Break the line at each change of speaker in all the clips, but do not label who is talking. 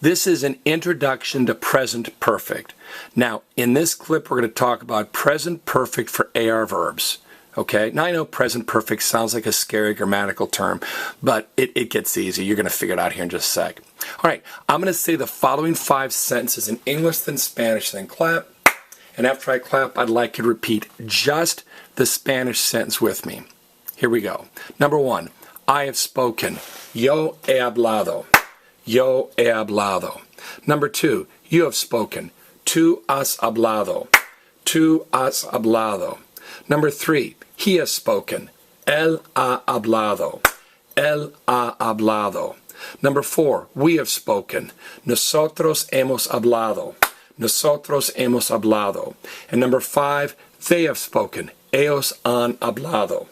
This is an introduction to present perfect. Now, in this clip, we're going to talk about present perfect for AR verbs. Okay, now I know present perfect sounds like a scary grammatical term, but it gets easy. You're going to figure it out here in just a sec. All right, I'm going to say the following 5 sentences in English, then Spanish, then clap. And after I clap, I'd like you to repeat just the Spanish sentence with me. Here we go. Number 1, I have spoken. Yo he hablado. Yo he hablado. Number 2, you have spoken. Tú has hablado. Tú has hablado. Number 3, he has spoken. Él ha hablado. Él ha hablado. Number 4, we have spoken. Nosotros hemos hablado. Nosotros hemos hablado. And number 5, they have spoken. Ellos han hablado.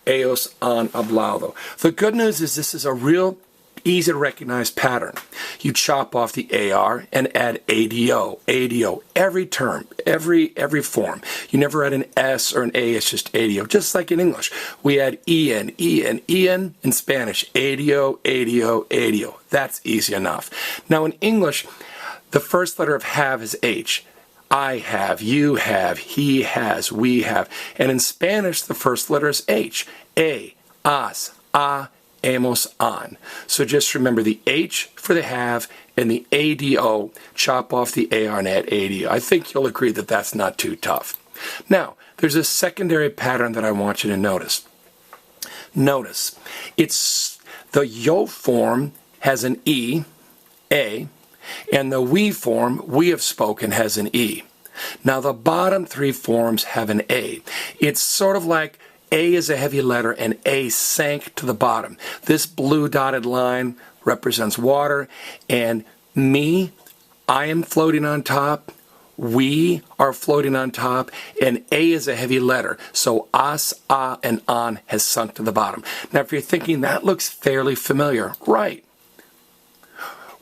Ellos han hablado. The good news is this is a real easy to recognize pattern. You chop off the AR and add ADO, ADO, every term, every form. You never add an S or an A, it's just ADO. Just like in English, we add EN, EN, EN in Spanish, ADO, ADO, ADO. That's easy enough. Now in English, the first letter of have is H. I have, you have, he has, we have. And in Spanish, the first letter is H. A, as, a, hemos, an. So just remember the H for the have and the ADO, chop off the AR and add ADO. I think you'll agree that that's not too tough. Now, there's a secondary pattern that I want you to notice. Notice, it's the yo form has an E, A, and the we form, we have spoken, has an E. Now the bottom 3 forms have an A. It's sort of like A is a heavy letter and A sank to the bottom. This blue dotted line represents water, and me, I am floating on top, we are floating on top, and A is a heavy letter. So as, a, and an has sunk to the bottom. Now if you're thinking that looks fairly familiar, right.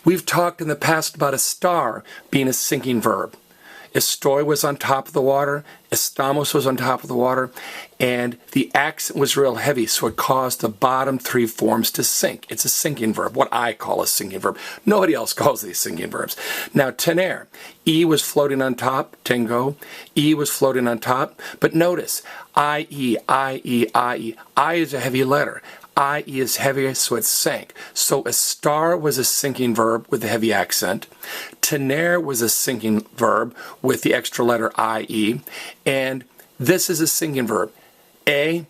We've talked in the past about a star being a sinking verb. Estoy was on top of the water, estamos was on top of the water, and the accent was real heavy, so it caused the bottom 3 forms to sink. It's a sinking verb, what I call a sinking verb. Nobody else calls these sinking verbs. Now, tener, E was floating on top, tengo, E was floating on top, but notice, I-E, I-E, I-E. I is a heavy letter. I-E is heavier, so it sank. So a star was a sinking verb with a heavy accent. Tener was a sinking verb with the extra letter I-E. And this is a sinking verb. A,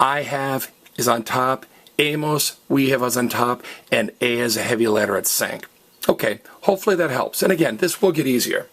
I have, is on top. Hemos, we have, is on top. And A is a heavy letter, it sank. Okay, hopefully that helps. And again, this will get easier.